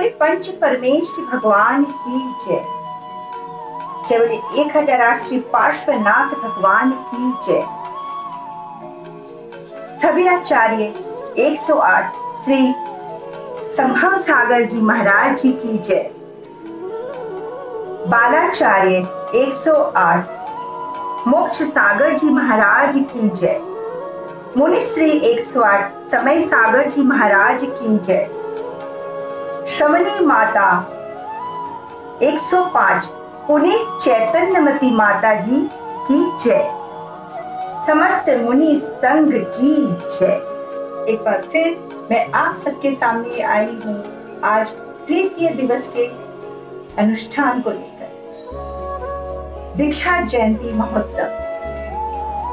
बोले पंच परमेश्वर भगवान की जय। जय बोले 1008 श्री पार्श्वनाथ भगवान की जय। कबीराचार्य 108 श्री संभव सागर जी महाराज जी की जय। बालाचार्य 108 मोक्ष सागर जी महाराज की जय। मुनिश्री 108 समय सागर जी महाराज की जय। श्रवणी माता 105 पुणे चैतन्यमती माता जी की जय। समस्त मुनि संघ की जय। एक बार फिर मैं आप सबके सामने आई हूँ आज तृतीय दिवस के अनुष्ठान को लेकर। दीक्षा जयंती महोत्सव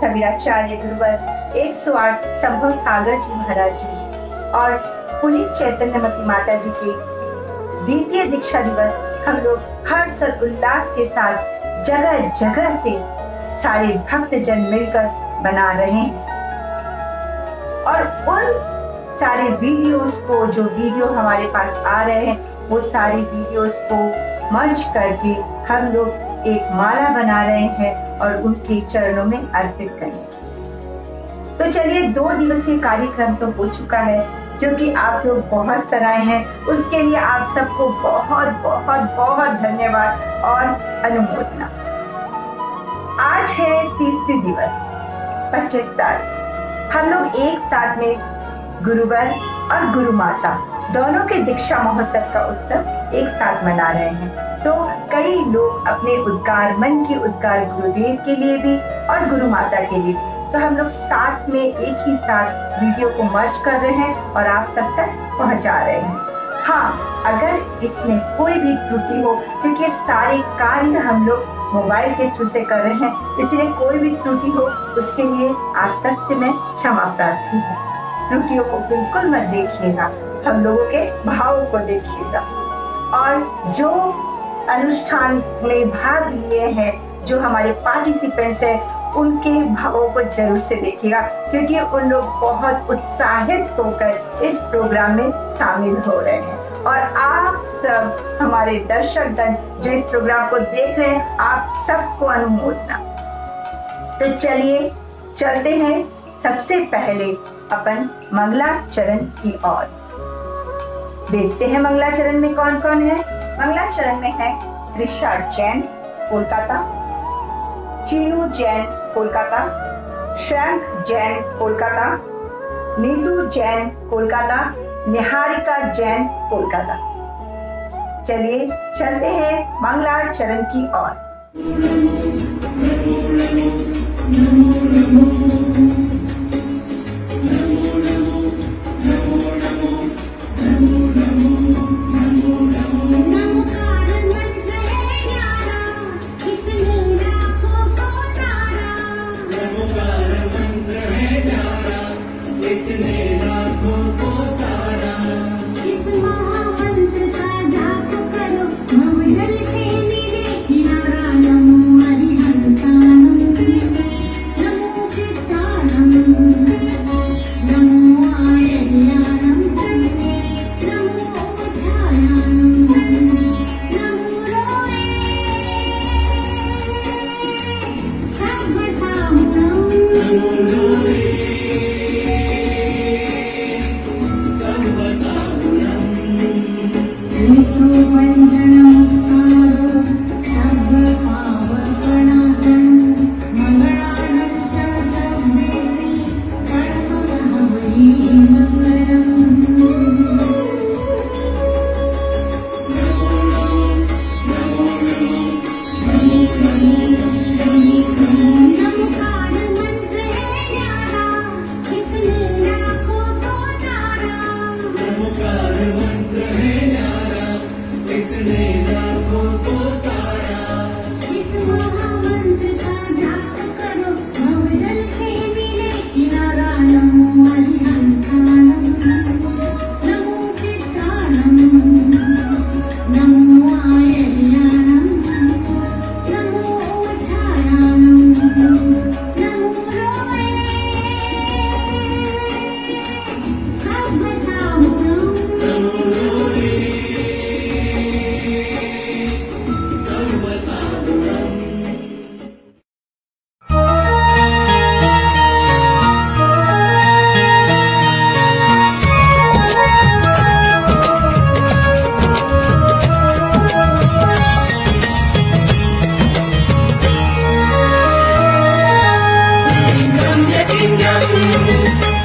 कबीराचार्य गुरुवर 108 संभव सागर जी महाराज जी और पुनीत चैतन्यमती माता जी के द्वितीय दीक्षा दिवस हम लोग हर्ष और उल्लास के साथ जगह जगह से सारे भक्त जन मिलकर बना रहे हैं। और उन सारे वीडियोस को जो वीडियो हमारे पास आ रहे हैं वो सारे वीडियोस को मर्ज करके हम लोग एक माला बना रहे हैं और उनके चरणों में अर्पित करेंगे। तो चलिए 2 दिवसीय कार्यक्रम तो हो चुका है जो कि आप लोग बहुत सराहे हैं, उसके लिए आप सबको बहुत बहुत बहुत धन्यवाद और अनुमोदना। आज है तीसरी दिवस 25 तारीख। हम लोग एक साथ में गुरुवर और गुरु माता दोनों के दीक्षा महोत्सव का उत्सव एक साथ मना रहे हैं। तो कई लोग अपने उद्गार मन की उद्गार गुरुदेव के लिए भी और गुरु माता के लिए भी, तो हम लोग साथ में एक ही साथ वीडियो को मर्ज कर रहे हैं और आप सब तक पहुंचा रहे हैं। हाँ, अगर इसमें कोई भी त्रुटि हो, क्योंकि सारे कार्य हम लोग मोबाइल के थ्रू से कर रहे हैं, इसलिए कोई भी त्रुटि हो उसके लिए आप सबसे मैं क्षमा प्रार्थी हूँ। त्रुटियों को बिल्कुल मत देखिएगा, हम लोगों के भावों को देखिएगा। और जो अनुष्ठान में भाग लिए हैं, जो हमारे पार्टिसिपेंट्स हैं, उनके भावों को जरूर से देखिएगा, क्योंकि उन लोग बहुत उत्साहित होकर इस प्रोग्राम में शामिल हो रहे हैं। और आप सब हमारे दर्शक गण जो इस प्रोग्राम को देख रहे हैं, आप सबको अनुमोदना। तो चलिए चलते हैं सबसे पहले अपन मंगलाचरण की ओर। देखते हैं मंगलाचरण में कौन कौन है। मंगलाचरण में है त्रिशा जैन कोलकाता, चीनू जैन कोलकाता, श्रैंक जैन कोलकाता, नीतू जैन कोलकाता, निहारिका जैन कोलकाता। चलिए चलते हैं मंगलाचरण की ओर।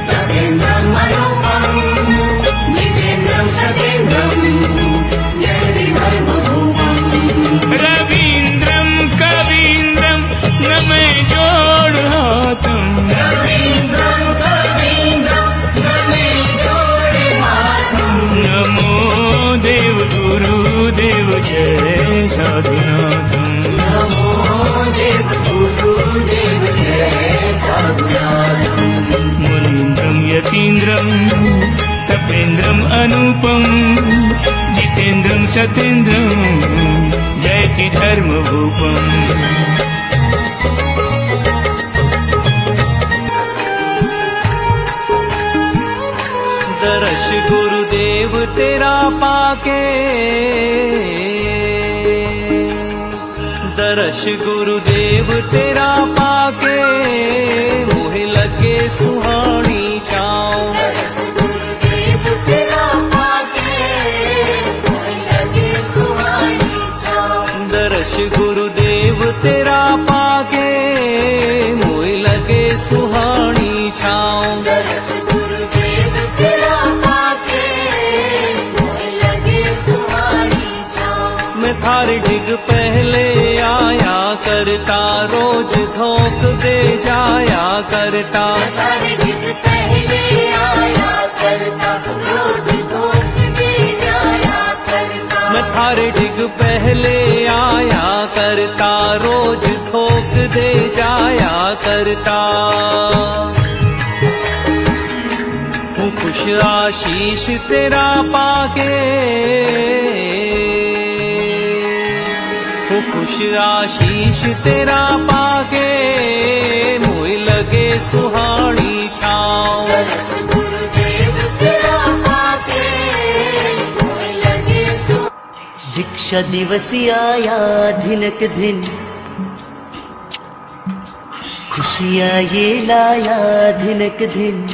नगेन्द्रम् अरूपम् जितेन्द्रम् सतेन्द्रम् जयति धर्मभूपम्। रवीन्द्रम् कवीन्द्रम् न मैं जोड़ हाथम्, रवीन्द्रम् कवीन्द्रम् न मैं जोड़ हाथम्। नमो देव गुरुदेव जय साधुनाथम्। नमो देव गुरुदेव जय साधुनाथम्। मुनीन्द्रम् यतीन्द्रम् तपेन्द्रम् अनूपम् जितेन्द्रम् सतेन्द्रम् जयति धर्मभूपम्। दर्श गुरुदेव तेरा पाके, दर्श गुरुदेव तेरा पाके मोहे लगे सुहानी छाँव। दर्श गुरुदेव तेरा पाके मोहे लगे सुहानी छाँव। दर्श गुरुदेव तेरा पाके मोहे लगे सुहानी छाँव। दर्श गुरुदेव तेरा पाके मोहे लगे सुहानी छाँव। मैं थारे डिग पहले आया करता, रोज धोख दे जाया करता। थारे डिग पहले आया करता, रोज धोख दे जाया करता। मैं थारे डिग पहले आया करता, रोज धोख दे जाया करता। हूँ खुश आशीष तेरा पाके, हूँ खुश आशीष तेरा पाके मोहे लगे सुहानी छाँव। दर्श गुरुदेव तेरा पाके मोहे लगे दीक्षा दिवस आया धिनक धिन, खुशियाँ ये लाया धिनक धिन।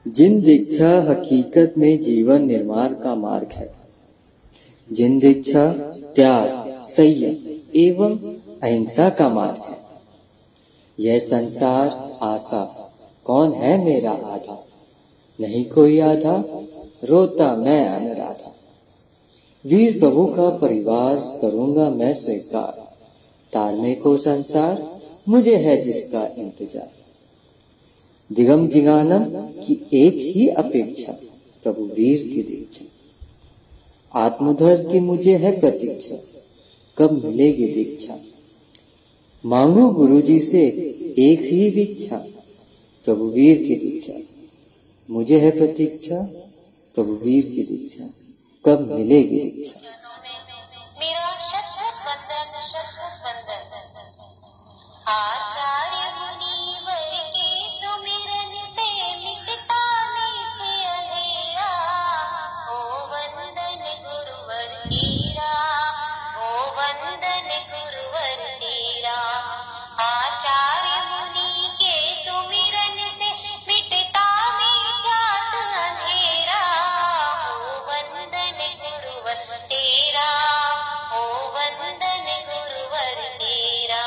जिन दीक्षा हकीकत में जीवन निर्माण का मार्ग है, जिन दीक्षा त्याग, संयम एवं अहिंसा का मार्ग है। यह संसार आशा, कौन है मेरा आधा, नहीं कोई आधा, रोता मैं अनुराधा। वीर प्रभु का परिवार करूंगा मैं स्वीकार, तारने को संसार मुझे है जिसका इंतजार। दिगम जिगानम की एक ही अपेक्षा, प्रभु वीर की दीक्षा। आत्मोद्धार की मुझे है प्रतीक्षा, कब मिलेगी दीक्षा। मांगू गुरुजी से एक ही भिक्षा, प्रभु वीर की दीक्षा। मुझे है प्रतीक्षा, प्रभु वीर की दीक्षा, कब मिलेगी दीक्षा। मेरा शत शत वंदन, शत शत वंदन। आचार्य मुनिवर के सुमिरन से मिटता मीत अंधेरा। ओ वंदन गुरुवर तेरा, ओ वंदन गुरुवर तेरा। आचार्य मुनि के सुमिरन से मिटता मीत अंधेरा। ओ वंदन गुरुवर तेरा, ओ वंदन गुरुवर तेरा।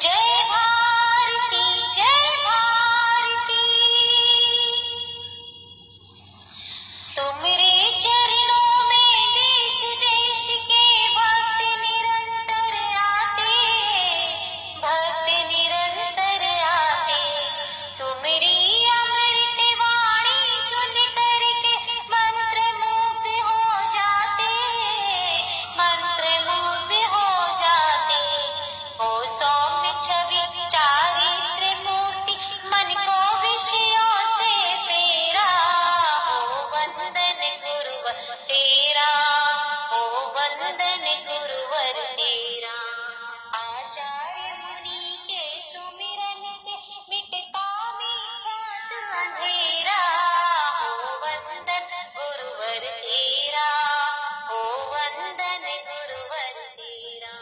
जय भारती, जय भारती। तुमरे चरणों में देश देश के भक्त निरंतर आते, भक्त निरंतर आते। तुमरी अमृत वाणी सुन करके मंत्र मुग्ध हो जाते, मंत्र मुग्ध हो जाते। ओ सौम्य छवि चारित्र मूर्ति, मन को विषयों से तेरा। ओ वंदन गुरुवर तेरा, ओ वंदन गुरुवर तेरा। आचार्य मुनि के सुमिरन से मिटता मीत अंधेरा। ओ वंदन गुरुवर तेरा, ओ वंदन गुरुवर तेरा।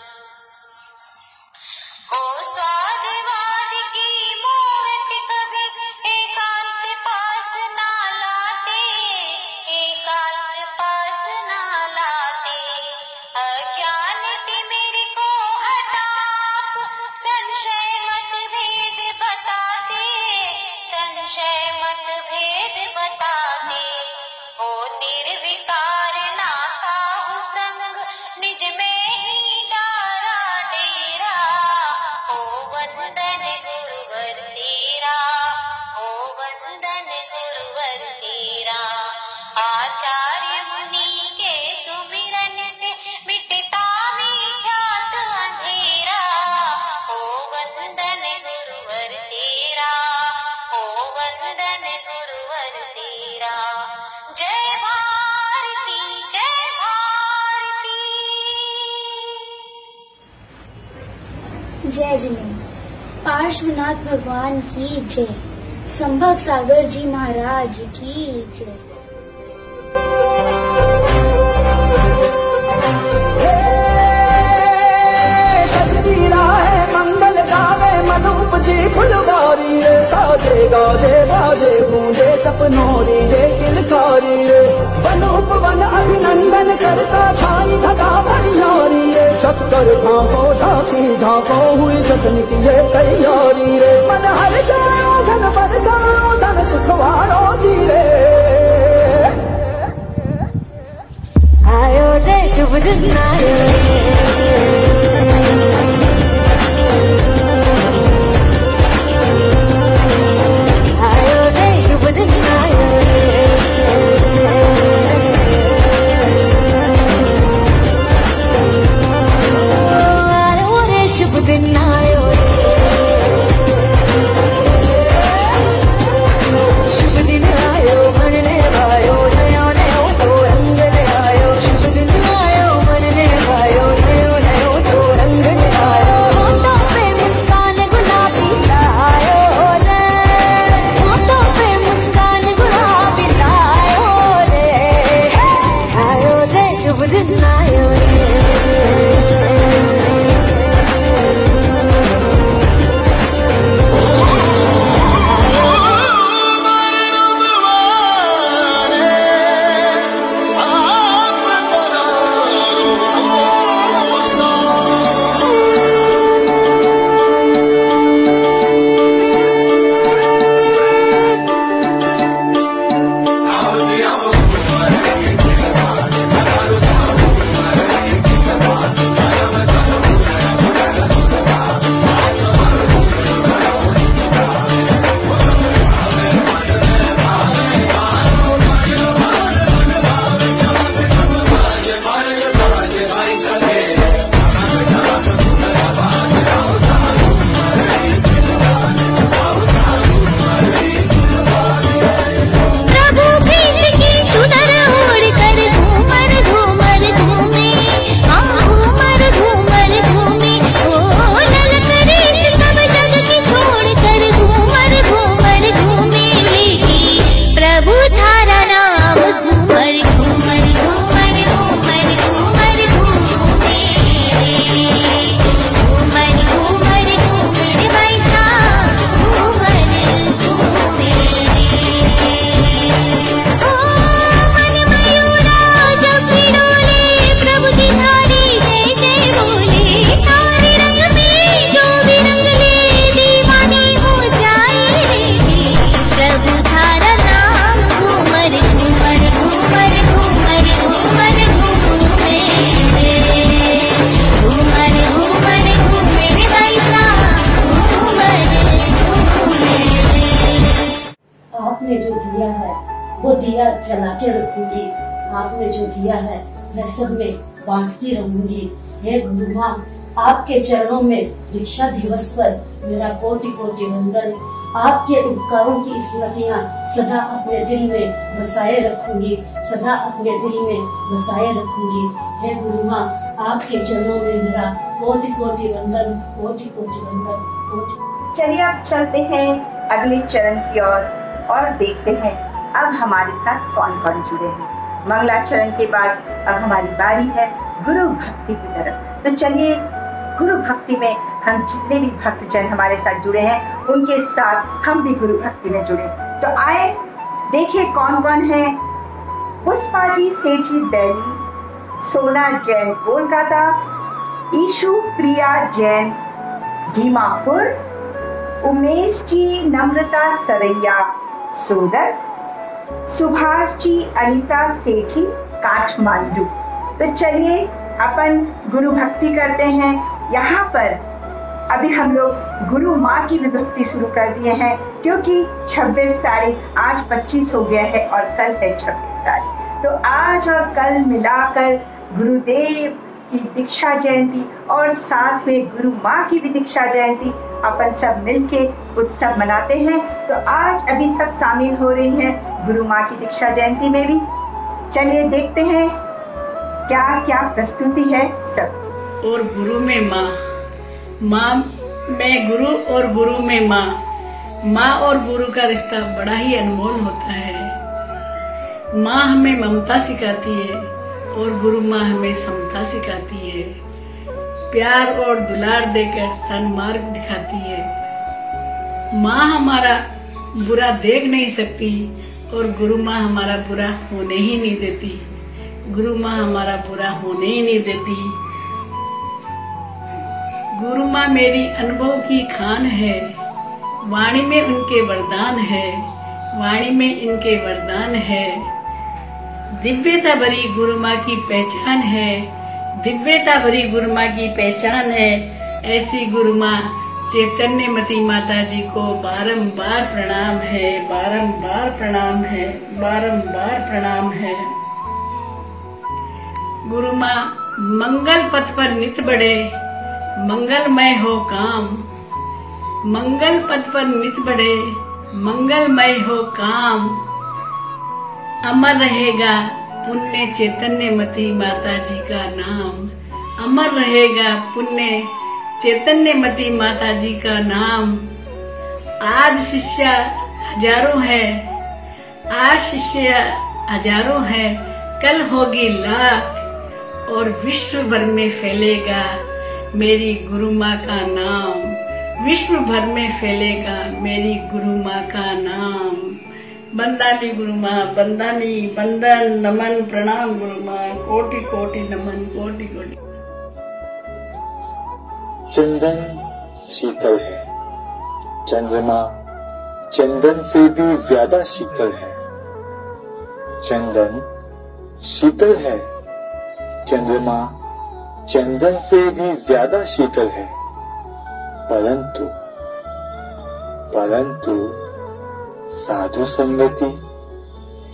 ओ स्वादवाद की मूर्ति कभी एकांत पास ना लाते, एकांत निर्विकार ना काहू संग निज में ही डारा डेरा। हो वंदन गुरुवर तेरा, हो वंदन गुरुवर तेरा। आचार्य मुनि के सुमिरन से मिटता विख्यात अंधेरा। हो वंदन गुरुवर तेरा, हो वंदन गुरुवर तेरा। जय भारती जय भारती। जय जिनेन्द्र। पार्श्वनाथ भगवान की जय। संभव सागर जी महाराज की जय। मंगल गावे मधुप जी फुलवारी रे, साजे गाजे बाजे गूंजे सपनोरी रे किलकारी रे। वनोप वन अभिनंदन करता छाई धगा भरियारी रे। शक्कर भांको झांकी झांको हुई जश्न की ये तैयारी रे। मन हर जाओ धन बरसाओ धन सुखवारो जी रे। आयो रे शुभ दिन आयो वो दिया जला के रखूंगी। आपने जो दिया है मैं सब में बांटती रहूंगी। हे गुरु माँ, आपके चरणों में दीक्षा दिवस पर मेरा कोटि कोटि वंदन। आपके उपकारों की स्मृतियाँ सदा अपने दिल में बसाए रखूंगी, सदा अपने दिल में बसाए रखूंगी। हे गुरु माँ, आपके चरणों में मेरा कोटि कोटि वंदन, कोटि कोटि वंदन, कोटि। चलिए अब चलते हैं अगले चरण की ओर और देखते हैं अब हमारे साथ कौन कौन जुड़े हैं। मंगलाचरण के बाद अब हमारी बारी है गुरु भक्ति की तरफ। तो चलिए गुरु भक्ति में हम जितने भी भक्तजन हमारे साथ जुड़े हैं उनके साथ हम भी गुरु भक्ति में जुड़े। तो आए देखिए कौन कौन है। पुष्पाजी सेठी दिल्ली, सोना जैन कोलकाता, ईशु प्रिया जैन दीमापुर, उमेश जी नम्रता सरैया सूरत, सुभाष जी अनिता सेठी काठमांडू। तो चलिए अपन गुरु भक्ति करते हैं। यहाँ पर अभी हम लोग गुरु माँ की विभक्ति शुरू कर दिए हैं, क्योंकि 26 तारीख, आज 25 हो गया है और कल है 26 तारीख। तो आज और कल मिलाकर गुरुदेव की दीक्षा जयंती और साथ में गुरु माँ की भी दीक्षा जयंती अपन सब मिलके उत्सव मनाते हैं। तो आज अभी सब शामिल हो रही हैं गुरु माँ की दीक्षा जयंती में भी। चलिए देखते हैं क्या क्या प्रस्तुति है सब। और गुरु में माँ, माँ में गुरु और गुरु में माँ। माँ और गुरु का रिश्ता बड़ा ही अनमोल होता है। माँ हमें ममता सिखाती है और गुरु माँ हमें समता सिखाती है। प्यार और दुलार देकर सन्मार्ग दिखाती है। माँ हमारा बुरा देख नहीं सकती और गुरु माँ हमारा बुरा होने ही नहीं देती। गुरु माँ हमारा बुरा होने ही नहीं देती। गुरु माँ मेरी अनुभव की खान है। वाणी में उनके वरदान है, वाणी में इनके वरदान है। दिव्यता भरी गुरु माँ की पहचान है, दिव्यता भरी गुरु माँ की पहचान है। ऐसी गुरु माँ चैतन्यमती माता जी को बारंबार प्रणाम है, बारंबार प्रणाम है, बारंबार प्रणाम है। गुरु माँ मंगल पथ पर नित बढ़े, मंगलमय हो काम। मंगल पथ पर नित बढ़े, मंगलमय हो काम। अमर रहेगा पुण्य चैतन्यमती माता जी का नाम। अमर रहेगा पुण्य चैतन्यमती माता जी का नाम। आज शिष्य हजारों है, आज शिष्य हजारों है, कल होगी लाख और विश्व भर में फैलेगा मेरी गुरु माँ का नाम। विश्व भर में फैलेगा मेरी गुरु माँ का नाम। बंदामी गुरु माँ, बंदामी, बंदन नमन प्रणाम गुरु माँ, कोटि कोटि नमन, कोटि कोटि। चंदन शीतल है, चंद्रमा चंदन से भी ज्यादा शीतल है। चंदन शीतल है, चंद्रमा चंदन से भी ज्यादा शीतल है। परंतु साधु संगति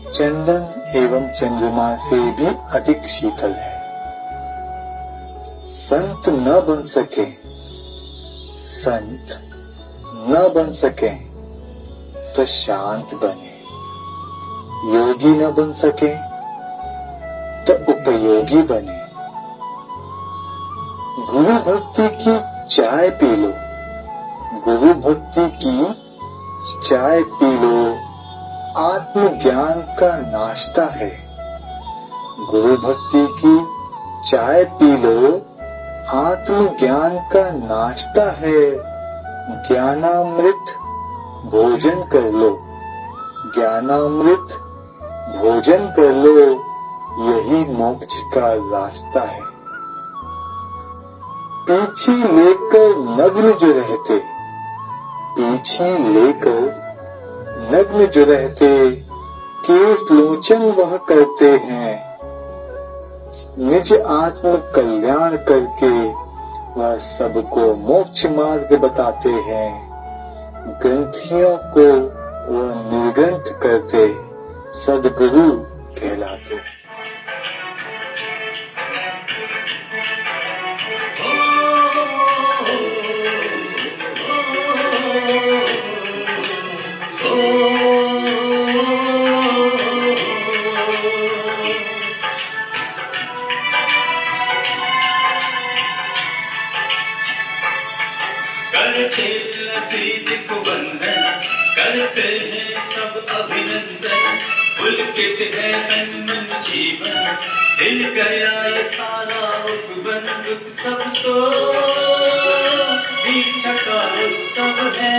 चंदन एवं चंद्रमा से भी अधिक शीतल है। संत न बन सके, संत न बन सके तो शांत बने। योगी न बन सके तो उपयोगी बने। गुरु भक्ति की चाय पी लो, गुरु भक्ति की चाय पी लो, आत्मज्ञान का नाश्ता है। गुरु भक्ति की चाय पी लो, आत्मज्ञान का नाश्ता है। ज्ञानामृत भोजन कर लो, ज्ञानामृत भोजन कर लो, यही मोक्ष का रास्ता है। पीछे लेकर नग्न जो रहते, पीछे लेकर नग्न जो रहते, केस लोचन वह करते हैं। निज आत्म कल्याण करके वह सबको मोक्ष मार्ग बताते हैं। ग्रंथियों को वह निर्ग्रंथ करते सद्गुरु कहलाते। करते हैं सब अभिनंदन, पुलकित है तन मन जीवन, दिल गया ये सारा उपवन। उत्सव तो दीक्षा का उत्सव है,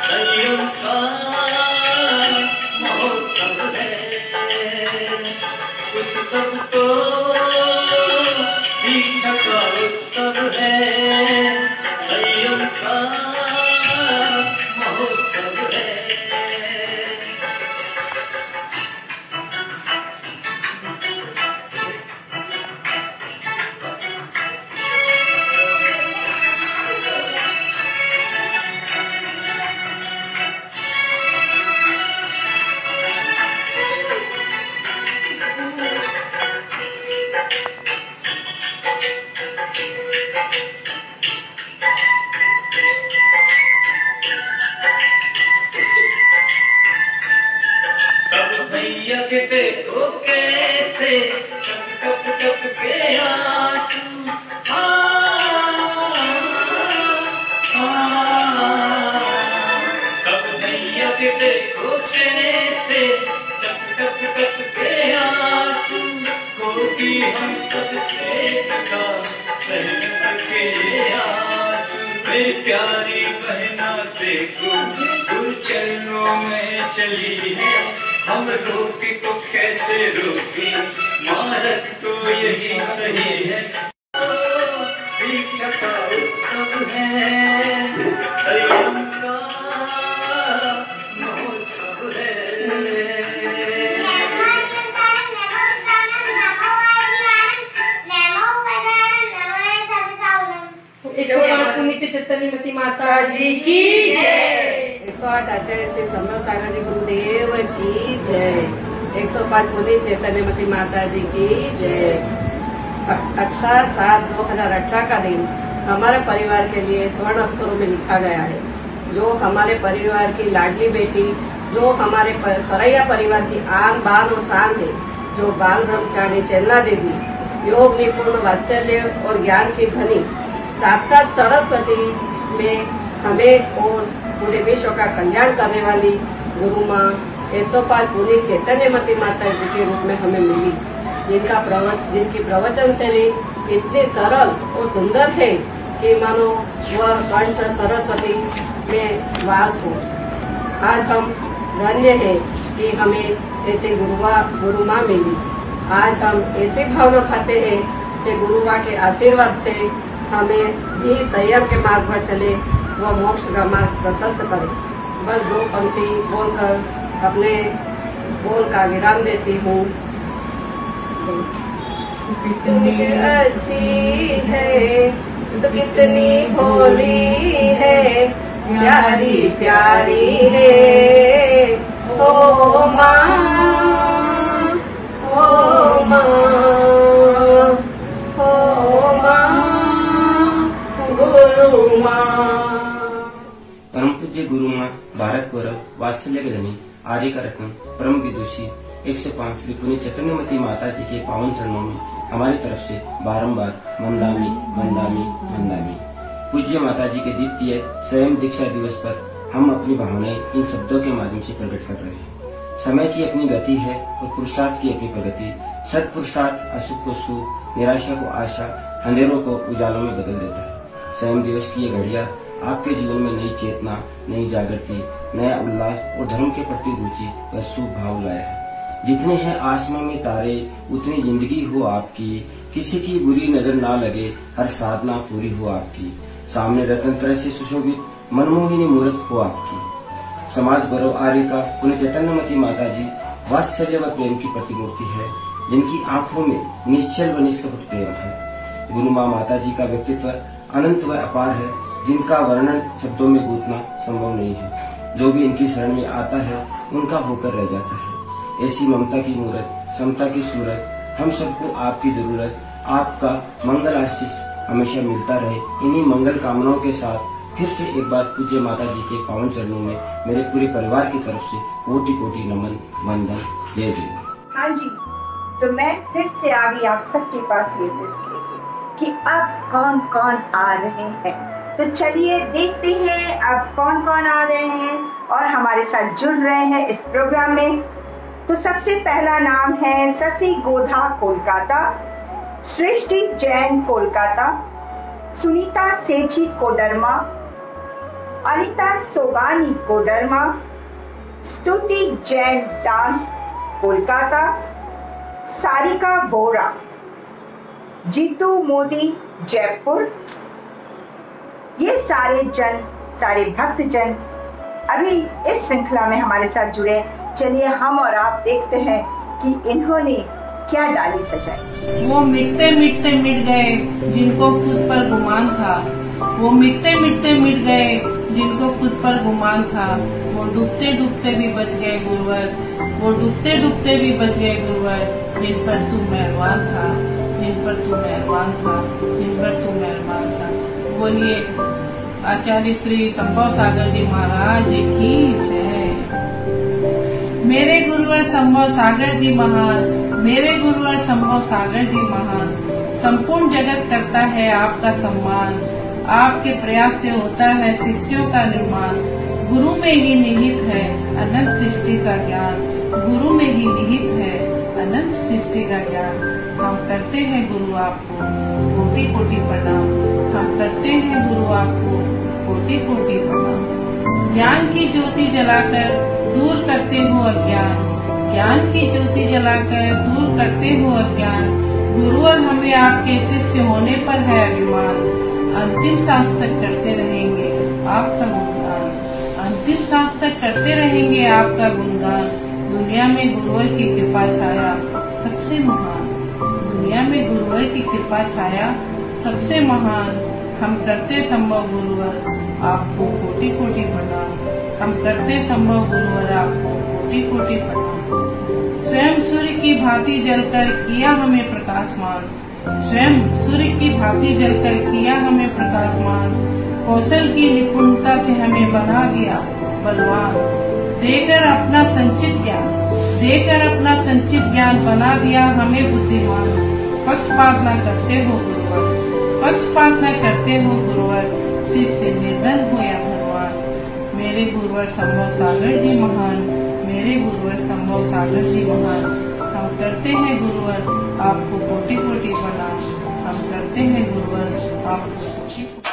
संयम का महोत्सव है। उत्सव तो दीक्षा का उत्सव है, संयम का के देखो कैसे टप टप टप के आंसू सब नैया के देखो कैसे टप टप टप के आंसू कोई हम सबसे जुदा सह न सके ये आंसू मेरी प्यारी बहना देखो गुरु चरणों में चली है हम रोकी तो कैसे रोकी मारत तो यही सही है दीक्षा का उत्सव है संयम का महोत्सव है 108 पुनीत चैतन्यमती माता जी की जय। 108 आचार्य श्री संभव सागर जी गुरुदेव की जय। 105 पुनीत चैतन्यमती माता जी की जय। 18/7/2018 का दिन हमारे परिवार के लिए स्वर्ण अक्षरों में लिखा गया है। जो हमारे परिवार की लाडली बेटी, जो हमारे सरैया परिवार की आन बान और शान है, जो बाल ब्रह्मचारी चेल्ला देवी, योग निपुण, वात्सल्य और ज्ञान की धनी साक्षात सरस्वती में हमें और पूरे विश्व का कल्याण करने वाली गुरु माँ 105 पुनीत चैतन्यमती माता जी के रूप में हमें मिली, जिनकी प्रवचन शैली इतनी सरल और सुंदर है कि मानो वह कंठ सरस्वती में वास हो। आज हम धन्य हैं कि हमें ऐसे गुरु माँ मिली। आज हम ऐसी भावना खाते हैं कि गुरु माँ के आशीर्वाद से हमें भी संयम के मार्ग पर चले, वह मोक्ष का मार्ग प्रशस्त करे। बस 2 पंक्ति बोलकर अपने बोल का विराम देती हूँ। कितनी अच्छी है तो कितनी भोली है, प्यारी प्यारी है ओ माँ, ओ माँ, ओ माँ, गुरु माँ। परम पूज्य गुरु माँ, भारत गौरव, वात्सल्य के धनी, आर्य का रत्न, परम विदुषी 105 श्री पुनीत चैतन्यमती माता जी के पावन चरणों में हमारी तरफ से बारंबार वंदामी वंदामी वंदामी। पूज्य माता जी के द्वितीय स्वयं दीक्षा दिवस पर हम अपनी भावनाएं इन शब्दों के माध्यम से प्रकट कर रहे हैं। समय की अपनी गति है और पुरुषार्थ की अपनी प्रगति। सत्पुरुषार्थ अशुभ को शुभ, निराशा को आशा, अंधेरों को उजालों में बदल देता है। स्वयं दिवस की ये घड़िया आपके जीवन में नई चेतना, नई जागृति, नया उल्लास और धर्म के प्रति रुचि व शुभ भाव लाया है। जितने हैं आसमान में तारे, उतनी जिंदगी हो आपकी, किसी की बुरी नजर ना लगे, हर साधना पूरी हो आपकी। सामने रत्न तरह से सुशोभित मनमोहिनी मूर्त हो आपकी। समाज गौरव आर्य का पुनीत चैतन्यमती माता जी वात्सल्य व प्रेम की प्रतिमूर्ति है, जिनकी आंखों में निश्चल व निष्कपट प्रेम है। गुरु माँ माता जी का व्यक्तित्व अनंत व अपार है, जिनका वर्णन शब्दों में गूंथना संभव नहीं है। जो भी इनकी शरण में आता है उनका होकर रह जाता है। ऐसी ममता की मूरत, समता की सूरत, हम सबको आपकी जरूरत, आपका मंगल आशीष हमेशा मिलता रहे। इन्हीं मंगल कामनाओं के साथ फिर से एक बार पूज्य माता जी के पावन चरणों में मेरे पूरे परिवार की तरफ से कोटि कोटि नमन, वंदन, जय जय। हाँ जी, तो मैं फिर से आ गई आप सबके पास ये कि अब कौन कौन आ रहे हैं। तो चलिए देखते हैं अब कौन कौन आ रहे हैं और हमारे साथ जुड़ रहे हैं इस प्रोग्राम में। तो सबसे पहला नाम है शशि गोधा कोलकाता, सृष्टि जैन कोलकाता, सुनीता सेठी कोडरमा, अनिता सोबानी कोडरमा, स्तुति जैन डांस कोलकाता, सारिका बोरा, जीतू मोदी जयपुर। ये सारे भक्त जन अभी इस श्रृंखला में हमारे साथ जुड़े। चलिए हम और आप देखते हैं कि इन्होंने क्या डाली सजाई। वो मिटते मिटते मिट गए जिनको खुद पर गुमान था, वो मिटते मिटते मिट गए जिनको खुद पर गुमान था। वो डूबते डूबते भी बच गए गुरुवर, वो डूबते डूबते भी बच गए गुरुवर, जिन पर तू मेहरबान था, जिन पर तू मेहरबान था, जिन पर तू मेहरबान था। बोलिए आचार्य श्री संभव सागर जी महाराज की जय। मेरे गुरुवर संभव सागर जी महान, मेरे गुरुवर संभव सागर जी महान। संपूर्ण जगत करता है आपका सम्मान, आपके प्रयास से होता है शिष्यों का निर्माण। गुरु में ही निहित है अनंत सृष्टि का ज्ञान, गुरु में ही निहित है अनंत सृष्टि का ज्ञान। हम करते हैं गुरु आपको कोटि कोटि प्रणाम, हम करते हैं गुरु आपको कोटि कोटि प्रणाम। ज्ञान की ज्योति जलाकर दूर करते हो अज्ञान, ज्ञान की ज्योति जलाकर दूर करते हो अज्ञान। गुरुवर हमें आपके शिष्य होने पर है अभिमान, अंतिम सांस तक करते रहेंगे आपका गुणगान, अंतिम सांस तक करते रहेंगे आपका गुणगान। दुनिया में गुरुवर की कृपा छाया सबसे महान, दुनिया में गुरुवर की कृपा छाया सबसे महान। हम करते संभव गुरुवर आपको कोटि कोटि प्रणाम, हम करते संभव गुरुवर आपको कोटि कोटि प्रणाम। स्वयं सूर्य की भांति जलकर किया हमें प्रकाशमान, स्वयं सूर्य की भांति जलकर किया हमें प्रकाशमान। कौशल की निपुणता से हमें बना दिया बलवान, देकर अपना संचित ज्ञान, देकर अपना संचित ज्ञान बना दिया हमें बुद्धिमान। पक्षपात न करते हो गुरुवर, पक्षपात न करते हो गुरुवर, शिष्य निर्धन हो या धनवान। मेरे गुरुवर संभव सागर जी महान, मेरे गुरुवर संभव सागर जी महान। हम करते हैं गुरुवर आपको कोटि कोटि प्रणाम, हम करते हैं गुरुवर आपको कोटि कोटि।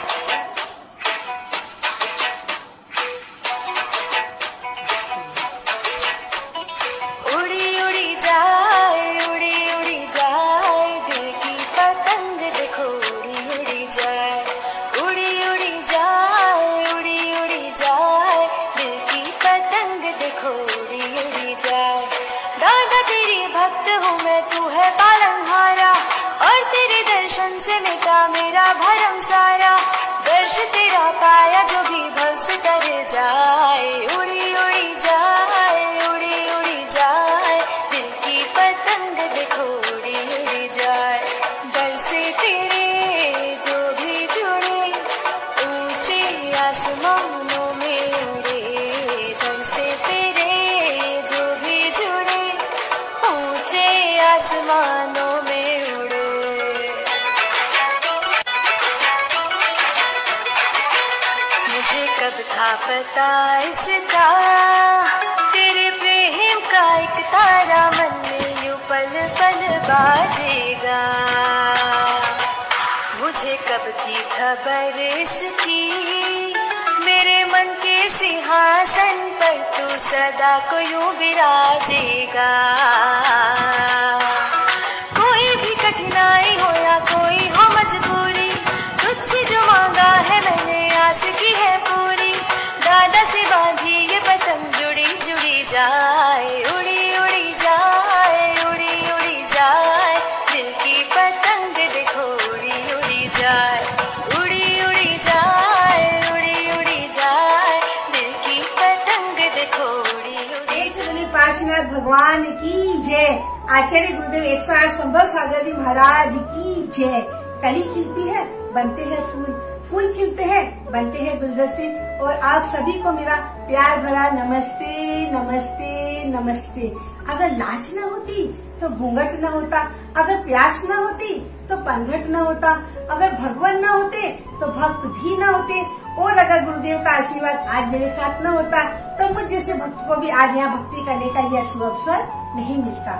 से मिटा मेरा भरम सारा, दर्श तेरा पाया जो भी भव से तर जाए। उड़ी उड़ी जाए, उड़ी उड़ी जाए, दिल की पतंग देखो उड़ी उड़ी जाए। दर से तेरे जो भी जुड़े ऊंचे आसमानों में उड़े, दर से तेरे जो भी जुड़े ऊंचे आसमानों में उड़े। मुझे कब था पता इसका, तेरे प्रेम का एक तारा मन में यूं पल पल बाजेगा। मुझे कब थी खबर इसकी, मेरे मन के सिंहासन पर तू सदा को यूं विराजेगा। कोई भी कठिनाई हो या कोई हो मजबूरी, तुझसे जो मांगा है मैंने आस की है पूरी। दादा से बांधी ये पतंग जुड़ी जुड़ी जाए, उड़ी उड़ी जाए, उड़ी उड़ी जाए, दिल की पतंग देखो उड़ी उड़ी जाए। उड़ी उड़ी जाए, उड़ी उड़ी जाए, दिल की पतंग देखो उड़ी उड़ी जाए। पार्श्वनाथ भगवान की जय। आचार्य गुरुदेव 108 संभव सागर जी महाराज की जय। कली खिलती है बनते हैं फूल, फूल खिलते हैं बनते हैं गुलदस्ते। और आप सभी को मेरा प्यार भरा नमस्ते नमस्ते नमस्ते। अगर लाज न होती तो घूंघट न होता, अगर प्यास न होती तो पनघट न होता, अगर भगवान न होते तो भक्त भी न होते, और अगर गुरुदेव का आशीर्वाद आज मेरे साथ न होता तो मुझ जैसे भक्त को भी आज यहाँ भक्ति करने का यह शुभ अवसर नहीं मिलता।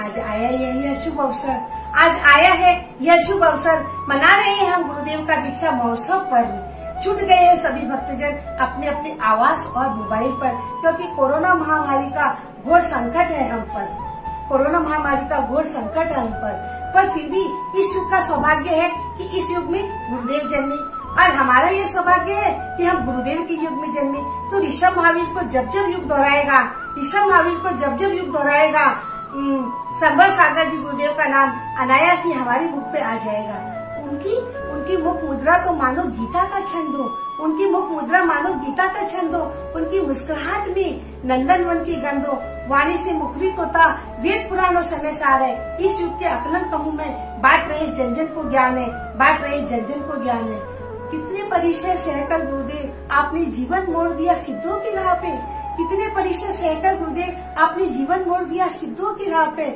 आज आया यह शुभ अवसर, आज आया है यह शुभ अवसर। मना रहे हैं हम गुरुदेव का दीक्षा महोत्सव पर्व। छूट गए हैं सभी भक्तजन अपने अपने आवास और मोबाइल पर, क्योंकि कोरोना महामारी का घोर संकट है हम पर, कोरोना महामारी का घोर संकट है हम पर फिर भी इस युग का सौभाग्य है कि इस युग में गुरुदेव जन्मे, और हमारा ये सौभाग्य है कि हम गुरुदेव के युग में जन्मे। तो ऋषभ महावीर को जब जब युग दोहराएगा, ऋषभ महावीर को जब जब युग दोहराएगा, संभव सागर जी गुरुदेव का नाम अनायास ही हमारी मुख पे आ जाएगा। उनकी मुख मुद्रा तो मानो गीता का छंद हो, उनकी मुख मुद्रा मानो गीता का छंद हो, उनकी मुस्कुराहट में नंदनवन की गंध हो, वाणी से मुखरित होता वेद पुराणों समय सार है। इस युग के अकलन कहूँ मैं, बांट रहे जन जन को ज्ञान है, बांट रहे जन जन को ज्ञान है। कितने परिचय सहकर गुरुदेव आपने जीवन मोड़ दिया सिद्धों की राह पे, कितने परिश्रम सहकर गुरुदेव आपने जीवन मोड़ दिया सिद्धों की राह पे।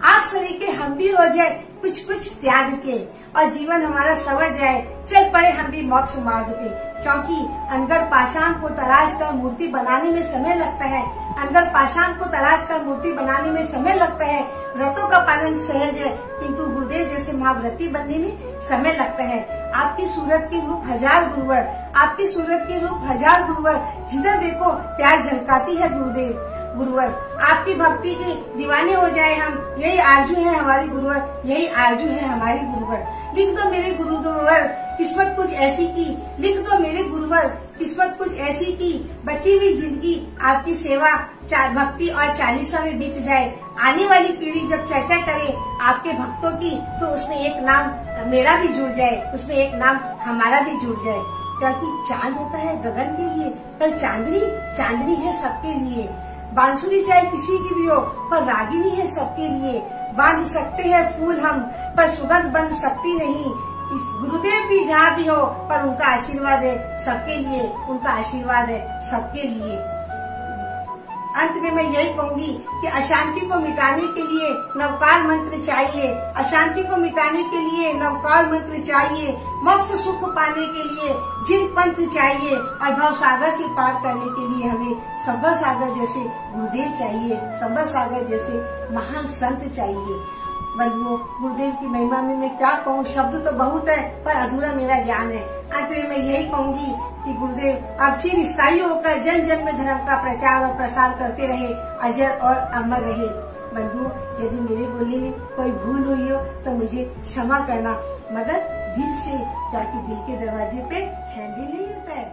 आप सरीके हम भी हो जाए कुछ कुछ त्याग के, और जीवन हमारा सवर जाए, चल पड़े हम भी मोक्ष मार्ग पे। क्योंकि अनगढ़ पाषाण को तराश कर मूर्ति बनाने में समय लगता है, अनगढ़ पाषाण को तराश कर मूर्ति बनाने में समय लगता है। व्रतों का पालन सहज है, किंतु गुरुदेव जैसे महाव्रती बनने में समय लगता है। आपकी सूरत की रूप हजार गुरुवर, आपकी सूरत की रूप हजार गुरुवर, जिधर देखो प्यार झलकाती है गुरुदेव गुरुवर। आपकी भक्ति के दीवाने हो जाए हम, यही आरजू है हमारी गुरुवर, यही आरजू है हमारी गुरुवर। लिख दो मेरे गुरुवर किस्मत कुछ ऐसी की, लिख दो मेरे गुरुवर किस्मत कुछ ऐसी की, बची हुई जिंदगी आपकी सेवा भक्ति और चालीसा में बीत जाए। आने वाली पीढ़ी जब चर्चा करे आपके भक्तों की, तो उसमें एक नाम मेरा भी जुड़ जाए, उसमें एक नाम हमारा भी जुड़ जाए। क्योंकि चांद होता है गगन के लिए, पर चांदनी है सबके लिए। बांसुरी चाहे किसी की भी हो, पर रागिनी है सबके लिए। बांध सकते हैं फूल हम, पर सुगंध बन सकती नहीं। इस गुरुदेव भी जहाँ भी हो, पर उनका आशीर्वाद है सबके लिए, उनका आशीर्वाद है सबके लिए। अंत में मैं यही कहूंगी कि अशांति को मिटाने के लिए नवकाल मंत्र चाहिए, अशांति को मिटाने के लिए नवकाल मंत्र चाहिए। मोक्ष सुख पाने के लिए जिन पंथ चाहिए, और भव सागर से पार करने के लिए हमें संभव सागर जैसे गुरुदेव चाहिए, संभव सागर जैसे महान संत चाहिए। बंधुओं, गुरुदेव की महिमा में मैं क्या कहूँ, शब्द तो बहुत है पर अधूरा मेरा ज्ञान है। अंत में मैं यही कहूंगी कि गुरुदेव अब चिर स्थायी होकर जन जन में धर्म का प्रचार और प्रसार करते रहे, अजर और अमर रहे। बंधुओं, यदि मेरे बोलने में कोई भूल हुई हो तो मुझे क्षमा करना, मगर दिल से, क्योंकि दिल के दरवाजे पे हैंडल नहीं होता है।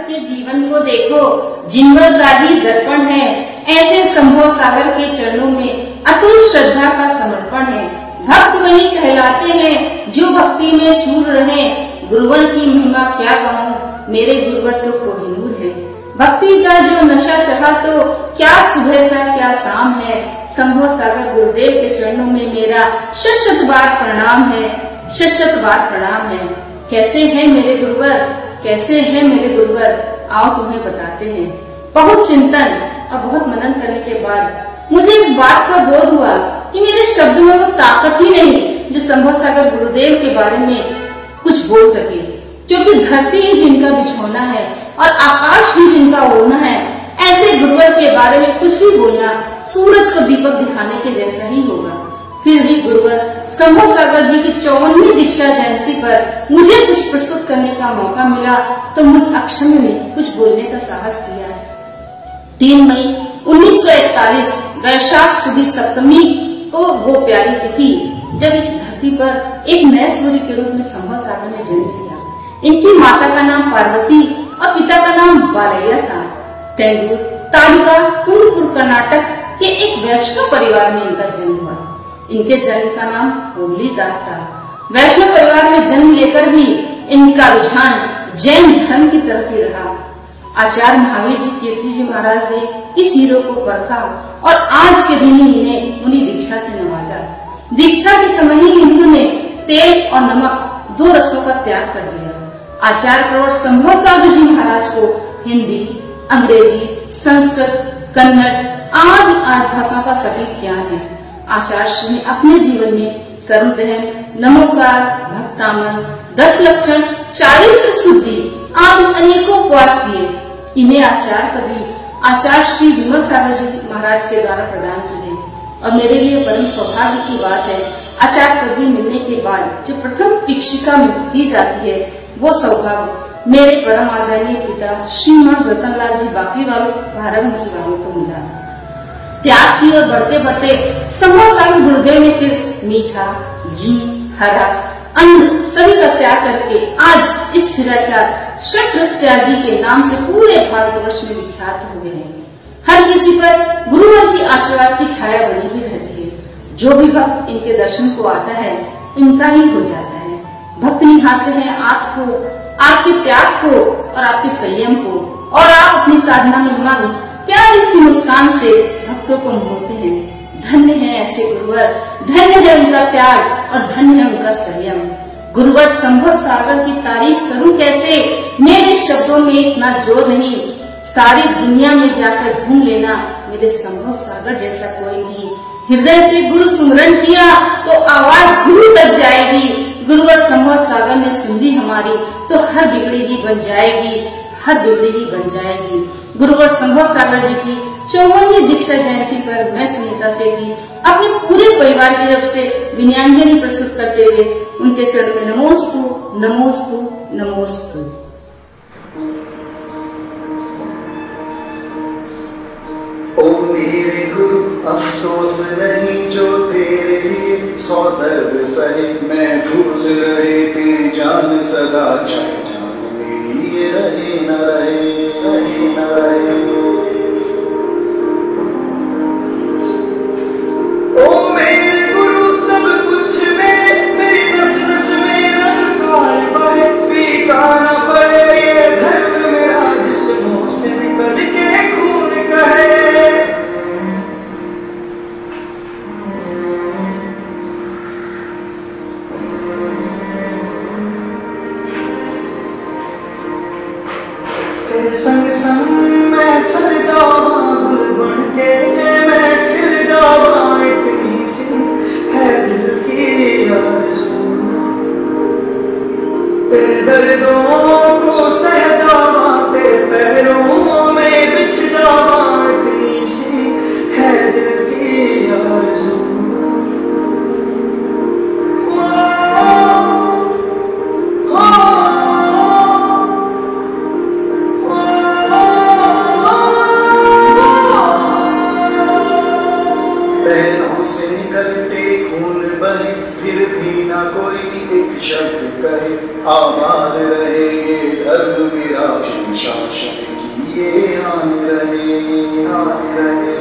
के जीवन को देखो, जिनवर का ही दर्पण है, ऐसे संभव सागर के चरणों में अतुल श्रद्धा का समर्पण है। भक्त वही कहलाते हैं जो भक्ति में चूर रहे। गुरुवर की महिमा क्या कहूँ, मेरे गुरुवर तो कोहिनूर है। भक्ति का जो नशा चढ़ा तो क्या सुबह सा क्या शाम है। संभव सागर गुरुदेव के चरणों में मेरा शत बार प्रणाम है, शत बार प्रणाम है। कैसे हैं मेरे गुरुवर, कैसे हैं मेरे गुरुवर, आओ तुम्हें बताते हैं। बहुत चिंतन और बहुत मनन करने के बाद मुझे एक बात का बोध हुआ कि मेरे शब्दों में वो ताकत ही नहीं जो संभव सागर गुरुदेव के बारे में कुछ बोल सके। क्योंकि धरती ही जिनका बिछौना है और आकाश भी जिनका ओढ़ना है, ऐसे गुरुवर के बारे में कुछ भी बोलना सूरज को दीपक दिखाने के जैसा ही होगा। फिर भी गुरुवर संभव सागर जी की 54वीं दीक्षा जयंती पर मुझे कुछ प्रस्तुत करने का मौका मिला, तो मुझ अक्षम ने कुछ बोलने का साहस किया। 3 मई 1941 वैशाख सुदी सप्तमी को वो प्यारी तिथि जब इस धरती पर एक नए सूर्य के रूप में संभव सागर ने जन्म लिया। इनकी माता का नाम पार्वती और पिता का नाम बालैया था। तेंदूर तालुका कुंडपुर कर्नाटक के एक वैष्णव परिवार में इनका जन्म हुआ। इनके जन्म का नाम होली दास था। वैष्णव परिवार में जन्म लेकर भी इनका रुझान जैन धर्म की तरफ ही रहा। आचार्य महावीर जी कीर्ति जी महाराज ने इस हीरो को परखा और आज के दिन ही इन्हें उन्हीं दीक्षा से नवाजा। दीक्षा के समय ही इन्होंने तेल और नमक 2 रसों का त्याग कर दिया। आचार्य प्रवर संभव सागर जी महाराज को हिंदी, अंग्रेजी, संस्कृत, कन्नड़ आदि 8 भाषाओं का सटीक ज्ञान है। आचार्य श्री ने अपने जीवन में कर्म दहन, नमोकार, भक्तामन, 10 लक्षण, चारित्र शुद्धि आदि अनेकों उपवास किए। इन्हें आचार्य पदवी आचार्य श्री विमल सागर जी महाराज के द्वारा प्रदान की गई। और मेरे लिए परम सौभाग्य की बात है, आचार्य पदवी मिलने के बाद जो प्रथम शिक्षिका में दी जाती है, वो सौभाग्य मेरे परम आदरणीय पिता श्रीमान रतनलाल जी बाकरीवालों भारतवंशी वालों को मिला। त्याग की और बढ़ते बढ़ते संभव सागर गुरुदेव ने फिर मीठा, घी, हरा अन्न सभी का त्याग करके आज इस शिराचार षट्रस त्यागी के नाम से पूरे भारतवर्ष में विख्यात हो गए हैं। हर किसी पर गुरुवर की आशीर्वाद की छाया बनी हुई रहती है। जो भी भक्त इनके दर्शन को आता है, इनका ही हो जाता है। भक्त निहारते हैं आपको, आपके त्याग को और आपके संयम को, और आप अपनी साधना में मग्न प्यारी सी मुस्कान से भक्तों को मोहते हैं। धन्य है ऐसे गुरुवर, धन्य है उनका त्याग और धन्य है उनका संयम। गुरुवर संभव सागर की तारीफ करूं कैसे, मेरे शब्दों में इतना जोर नहीं। सारी दुनिया में जाकर ढूंढ लेना, मेरे संभव सागर जैसा कोई नहीं। हृदय से गुरु सुमरन किया तो आवाज गुरु तक जाएगी। गुरुवर संभव सागर ने सुन ली हमारी तो हर बिगड़ी बन जाएगी, हर बिगड़ी बन जाएगी। गुरुवर संभव सागर जी की 54वीं दीक्षा जयंती पर मैं सुनीता सेठी अपने पूरे परिवार की तरफ से विनयांजलि प्रस्तुत करते हुए उनके चरण में नमोस्तु नमोस्तु नमोस्तु। ओ मेरे गुरु अफसोस नहीं जो तेरे लिए 100 दर्द सहे, महफूज रहे तेरी जान सदा, चाहे जान मेरी ये रहे न रहे, रहे न रहे। ओ मेरे गुरु सब कुछ में मेरी नस नस में रंग बहे, फीका न पड़े ये धर्म मेरा जिस्मों से निकल के खून कहे। तेरे संग संग मैं चल जाऊँ गुल बन के, मैं खिल जाऊँ, इतनी सी है दिल की आरज़ू। तेरे दर्दों को सह जाऊँ, तेरे पैरों में बिछ जाऊँ, इतनी सी है दिल की आरज़ू। से निकलते खून बहे, फिर भी ना कोई एक शब्द कहे, आबाद रहे ये धर्म मेरा, शासन की ये आन रहे, आन रहे।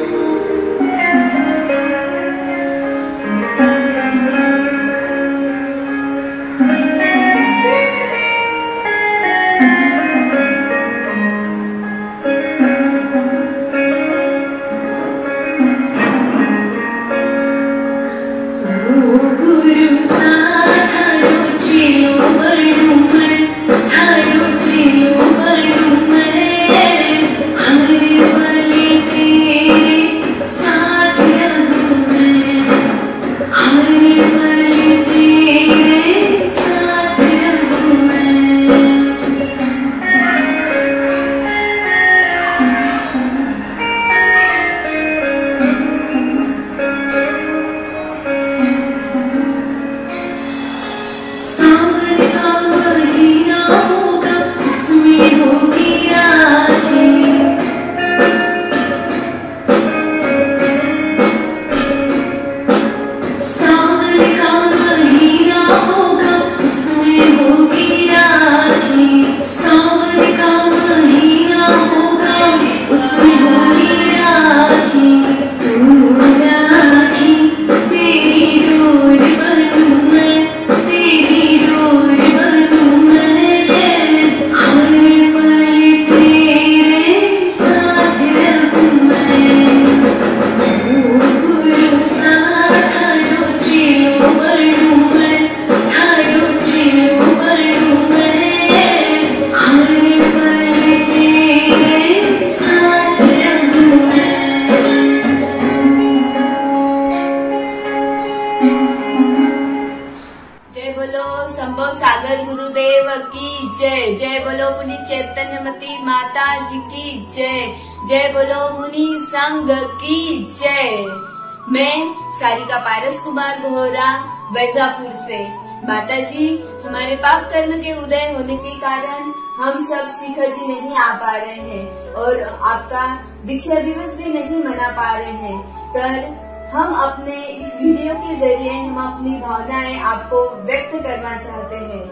जय बोलो पुनि चैतन्यमती माता जी की जय, जय बोलो मुनि संघ की जय। मैं सारिका पारस कुमार बोहरा वैजापुर से। माता जी, हमारे पाप कर्म के उदय होने के कारण हम सब शिखर जी नहीं आ पा रहे हैं और आपका दीक्षा दिवस भी नहीं मना पा रहे हैं, पर हम अपने इस वीडियो के जरिए हम अपनी भावनाएं आपको व्यक्त करना चाहते हैं।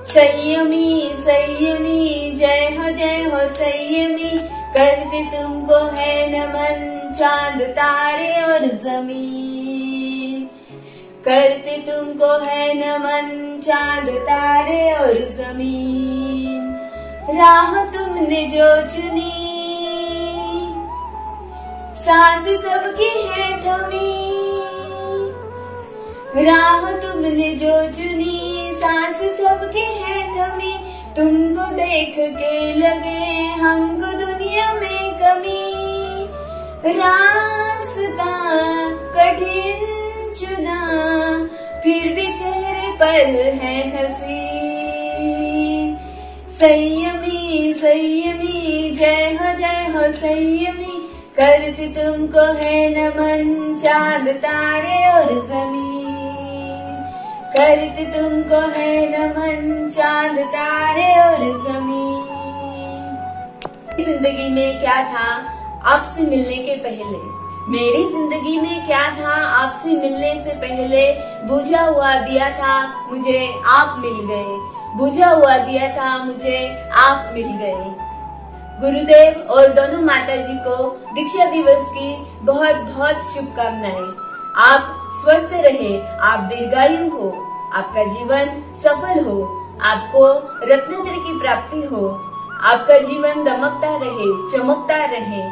संयमी संयमी जय हो संयमी, करते तुमको है नमन चांद तारे और जमीन, करते तुमको है नमन चांद तारे और जमीन। राह तुमने जो चुनी सांस सबकी है थमी, राह तुमने जो चुनी सांस सबके है थमी, तुमको देख के लगे हमको दुनिया में कमी, रास्ता कठिन चुना फिर भी चेहरे पर है हंसी। संयमी संयमी जय हो संयमी, करती तुमको है नमन चांद तारे और जमीन, करती तुमको है नमन चांद तारे और जमीन। जिंदगी में क्या था आपसे मिलने के पहले, मेरी जिंदगी में क्या था आपसे मिलने से पहले, बुझा हुआ दिया था मुझे आप मिल गए, बुझा हुआ दिया था मुझे आप मिल गए। गुरुदेव और दोनों माता जी को दीक्षा दिवस की बहुत बहुत शुभकामनाएं। आप स्वस्थ रहे, आप दीर्घायु हो, आपका जीवन सफल हो, आपको रत्नत्रय की प्राप्ति हो, आपका जीवन दमकता रहे, चमकता रहे,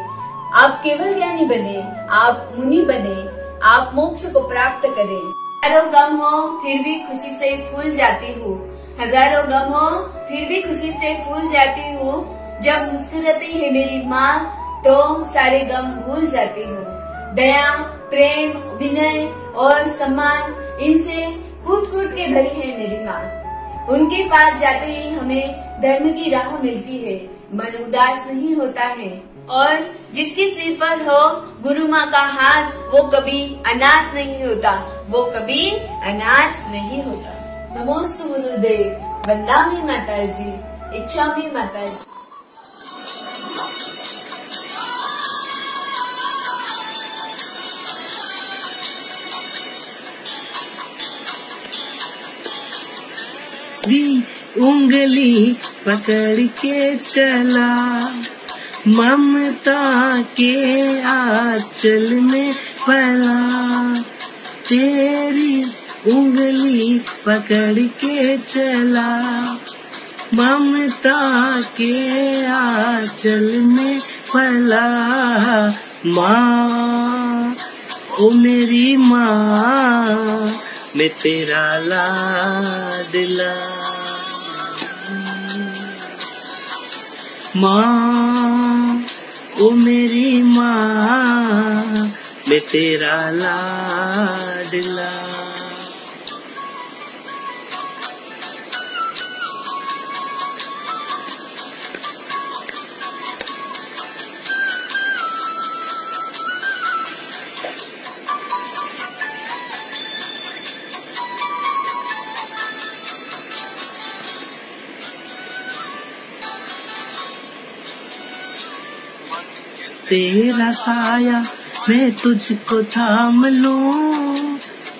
आप केवल ज्ञानी बने, आप मुनि बने, आप मोक्ष को प्राप्त करें। हजारों गम हो फिर भी खुशी से फूल जाती हूँ, हजारों गम हो फिर भी खुशी से फूल जाती हूँ। जब मुस्कुराती है मेरी माँ तो सारे गम भूल जाती हूँ। दया, प्रेम, विनय और सम्मान इनसे कूट कूट के भरी है मेरी माँ। उनके पास जाते ही हमें धर्म की राह मिलती है, मन उदास नहीं होता है। और जिसके सिर पर हो गुरु माँ का हाथ वो कभी अनाथ नहीं होता, वो कभी अनाथ नहीं होता। नमोस्तु गुरुदेव, वंदामि माता जी, इच्छामि माता जी। उंगली पकड़ के चला, ममता के आंचल में पला, तेरी उंगली पकड़ के चला, ममता के आंचल में पला। माँ ओ मेरी माँ, मैं तेरा लाडला। माँ ओ मेरी माँ, मैं तेरा लाडला। तेरा साया मैं तुझको थाम लूं,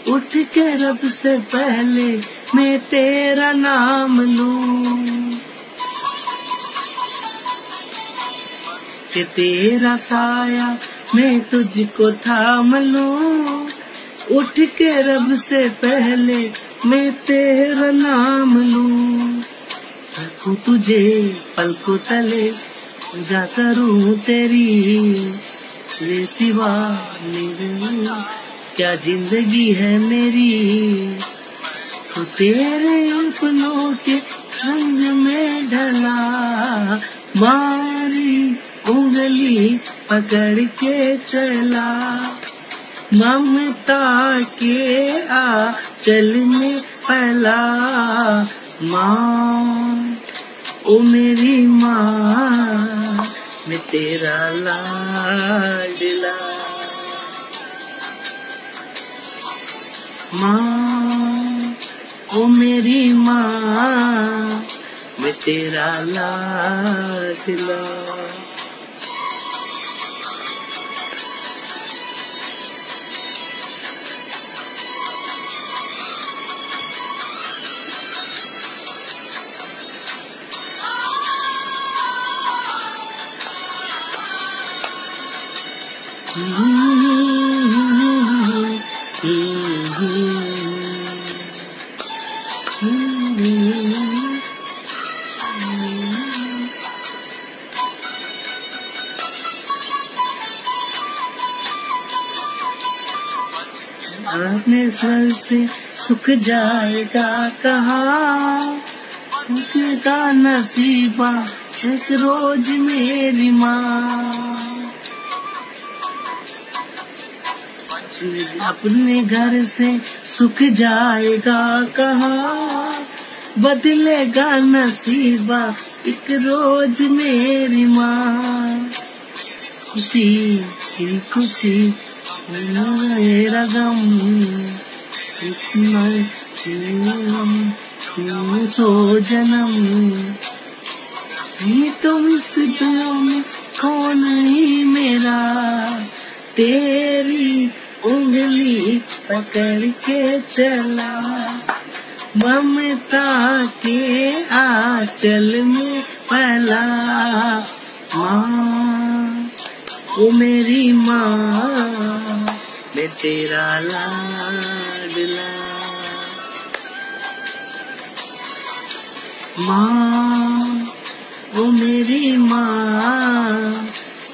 उठ के रब से पहले मैं तेरा नाम लूं। कि तेरा साया मैं तुझको थाम लूं, उठ के रब से पहले मैं तेरा नाम लूं। रखूं तुझे पलकों तले, पूजा करूं तेरी, तेरे सिवा मेरे क्या जिंदगी है मेरी। तो तेरे अपनों के रंग में ढला, मारी उंगली पकड़ के चला, ममता के आंचल में पला। माँ ओ मेरी माँ, मैं तेरा लाडला। माँ ओ मेरी माँ, मैं तेरा लाडला। अपने सर से सुख जाएगा कहाँ, एक का नसीबा एक रोज मेरी माँ, अपने घर से सुख जाएगा कहाँ, बदलेगा नसीबा एक रोज मेरी माँ। खुशी ही खुशी मेरा गम, इतना सो जन्म, ये तो इस दुनिया में कौन ही मेरा, तेरी उंगली पकड़ के चला, ममता के आंचल में पला। माँ ओ मेरी माँ, मैं तेरा लाडला। माँ ओ मेरी माँ,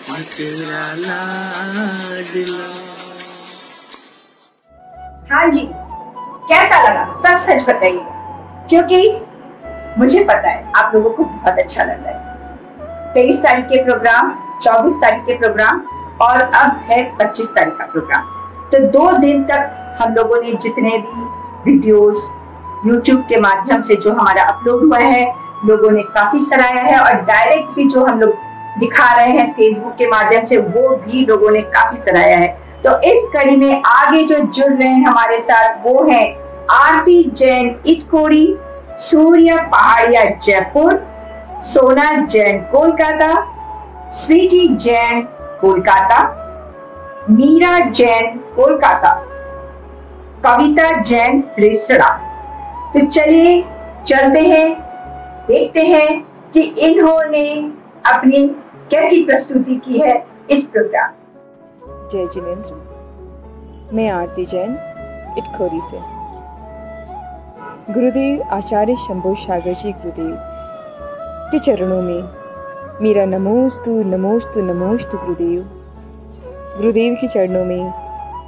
मैं तेरा लाडला। हाँ जी, कैसा लगा सच सच बताइए, क्योंकि मुझे पता है आप लोगों को बहुत अच्छा लग रहा है। 23 तारीख के प्रोग्राम, 24 तारीख के प्रोग्राम और अब है 25 तारीख का प्रोग्राम। तो 2 दिन तक हम लोगों ने जितने भी वीडियोस YouTube के माध्यम से जो हमारा अपलोड हुआ है, लोगों ने काफी सराहा है, और डायरेक्ट भी जो हम लोग दिखा रहे हैं फेसबुक के माध्यम से, वो भी लोगों ने काफी सराहा है। तो इस कड़ी में आगे जो जुड़ रहे हैं हमारे साथ वो है आरती जैन इटकोड़ी, सूर्य पहाड़िया जयपुर, सोना जैन कोलकाता, स्वीटी जैन कोलकाता, मीरा जैन कोलकाता, कविता जैन रेसड़ा। तो चलिए चलते हैं, देखते हैं कि इन्होंने अपनी कैसी प्रस्तुति की है इस प्रोग्राम। जय जिनेंद्र, मैं आरती जैन इटखोरी से। गुरुदेव आचार्य शंभू सागर जी गुरुदेव के चरणों में मेरा नमोस्तु नमोस्तु नमोस्तु गुरुदेव। गुरुदेव के चरणों में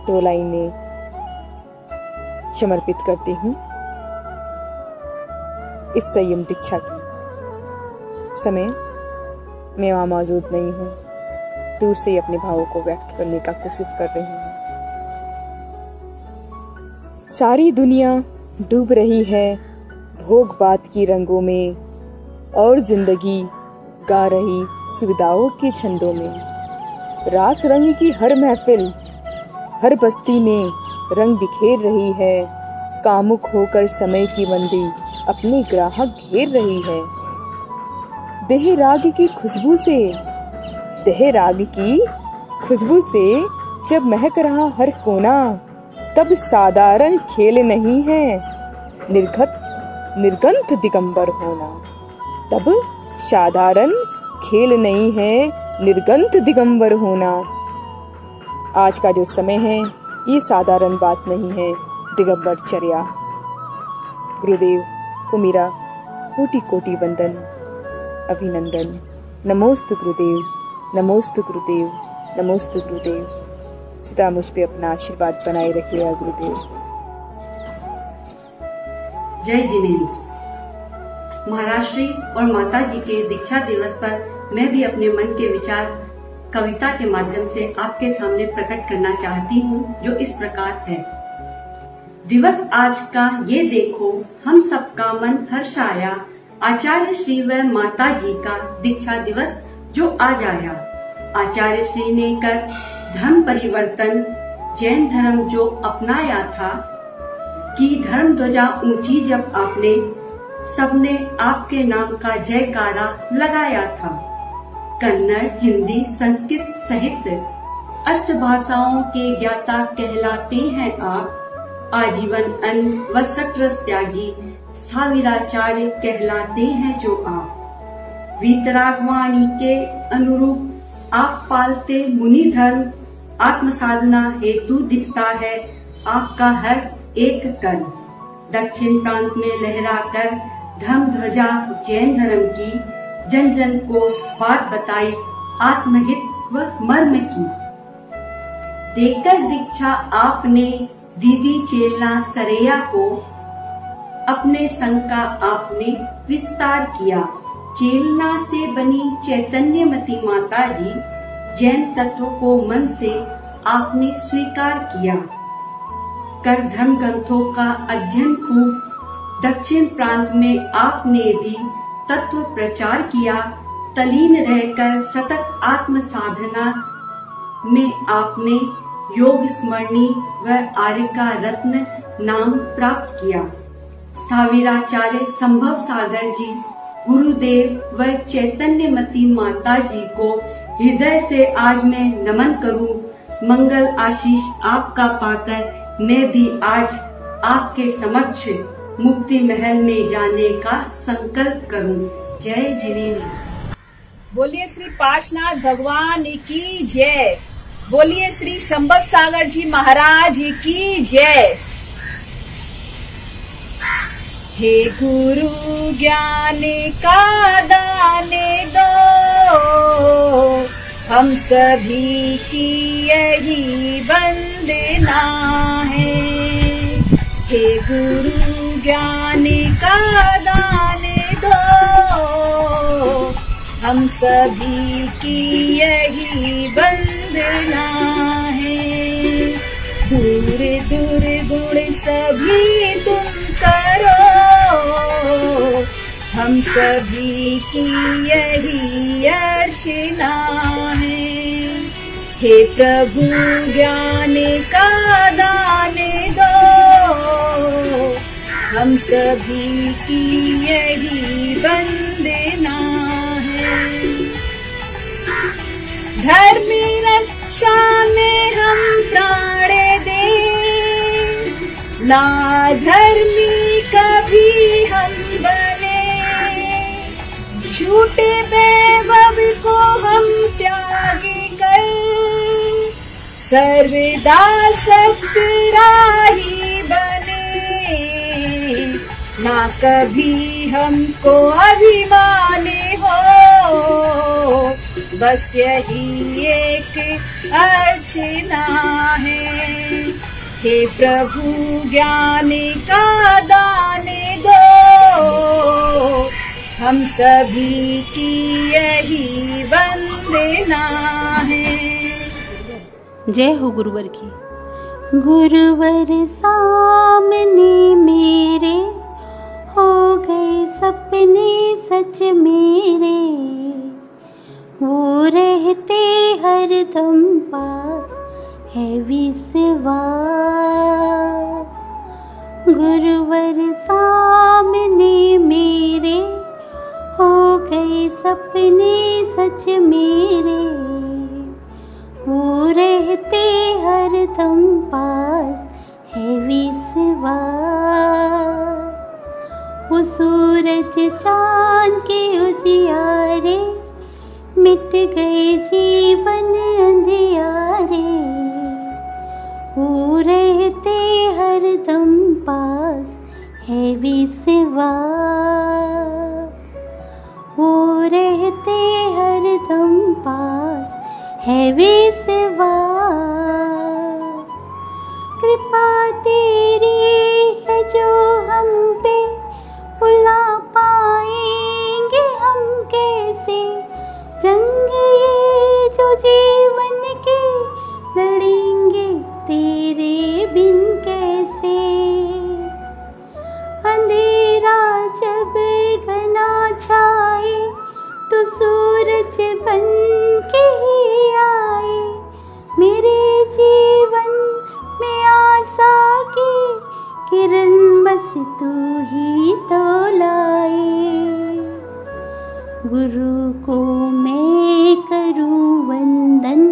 2 लाइनें समर्पित करती हूँ। इस संयम दीक्षा की समय मैं वहाँ मौजूद नहीं हूँ, दूर से अपने भावों को व्यक्त करने का कोशिश कर रही हूँ। सारी दुनिया डूब रही है भोग बात की रंगों में, और जिंदगी गा रही सुविधाओं के छंदों में। रास रंग की हर महफिल हर बस्ती में रंग बिखेर रही है, कामुक होकर समय की मंदी अपने ग्राहक घेर रही है। देह राग की खुशबू से, देह राग की खुशबू से जब महक रहा हर कोना, तब साधारण खेल नहीं है निर्गंथ दिगंबर होना। तब साधारण खेल नहीं है निर्गंथ दिगंबर होना। आज का जो समय है ये साधारण बात नहीं है, दिगंबर चर्या। गुरुदेव को मेरा कोटि कोटि वंदन अभिनंदन। नमोस्तु गुरुदेव, नमोस्तु गुरुदेव, नमोस्तु गुरुदेव। सदा मुझ पे अपना आशीर्वाद बनाए रखिएगा गुरुदेव। जय जिनेंद्र। महाराष्ट्री और माता जी के दीक्षा दिवस पर मैं भी अपने मन के विचार कविता के माध्यम से आपके सामने प्रकट करना चाहती हूँ, जो इस प्रकार है। दिवस आज का ये देखो हम सबका मन हर्षाया, आचार्य श्री व माता जी का दीक्षा दिवस जो आज आया। आचार्य श्री ने कर धर्म परिवर्तन, जैन धर्म जो अपनाया था, की धर्म ध्वजा ऊंची जब आपने, सबने आपके नाम का जयकारा लगाया था। कन्नड़, हिंदी, संस्कृत सहित 8 भाषाओं के ज्ञाता कहलाते हैं आप। आजीवन अन्न व सटरस त्यागी स्थाविराचार्य कहलाते हैं जो आप। वीतरागवाणी के अनुरूप आप पालते मुनि धर्म, आत्म साधना हेतु दिखता है आपका हर एक कर्म। दक्षिण प्रांत में लहरा कर धर्म ध्वजा जैन धर्म की, जन जन को बात बताई आत्महित व मर्म की। देकर दीक्षा आपने दीदी चेला सरैया को, अपने संग का आपने विस्तार किया। चेलना से बनी चैतन्यमती माता जी जैन तत्व को मन से आपने स्वीकार किया। कर धर्म ग्रंथों का अध्ययन खूब दक्षिण प्रांत में आपने भी तत्व प्रचार किया। तलीन रहकर सतत आत्म साधना में आपने योग स्मरणी व आर्य का रत्न नाम प्राप्त किया। स्थाविराचार्य संभव सागर जी, गुरुदेव व चैतन्यमती माता जी को हृदय से आज मैं नमन करूं। मंगल आशीष आपका पाकर मैं भी आज आपके समक्ष मुक्ति महल में जाने का संकल्प करूं। जय जिनेन्द्र। बोलिए श्री पार्श्वनाथ भगवान की जय। बोलिए श्री संभव सागर जी महाराज की जय। हे गुरु ज्ञान का दान दो, हम सभी की यही वंदना है। हे गुरु ज्ञान का दान दो, हम सभी की यही वंदना है। दूर दूर गुण सभी तुम करो, हम सभी की यही अर्चना है। हे प्रभु ज्ञान का दान दो, हम सभी की यही वंदना है। धर्म रक्षा में हम प्राण दें, ना धर्मी कभी हम बने। झूठे वैभव को हम त्याग कर, सर्वदा सत्य राही बने। ना कभी हमको अभिमान हो, बस यही एक अर्चना है। हे प्रभु ज्ञान का दान दो, हम सभी की यही वंदना है। जय हो गुरुवर की। गुरुवर सामने मेरे हो गए सपने सच मेरे, वो रहते हरदम पास है विश्वास। गुरुवर सामने मेरे हो गए सपने सच मेरे, वो रहते हरदम पास है विश्वास। वो सूरज चांद के उजियारे, मिट गए जीवन अंधियारे, वो रहते हरदम पास है विश्वास। वो रहते हरदम पास है विश्वास। कृपा तेरी है जो हम पे, भुला पाएंगे हम कैसे। जंग ये जो जीवन के लड़ेंगे तेरे बिन कैसे। अंधेरा जब घना छाए तो सूरज बन के ही आए। मेरे जीवन में आशा की किरण बस तू ही तो लाए। गुरु को मैं करूं वंदन,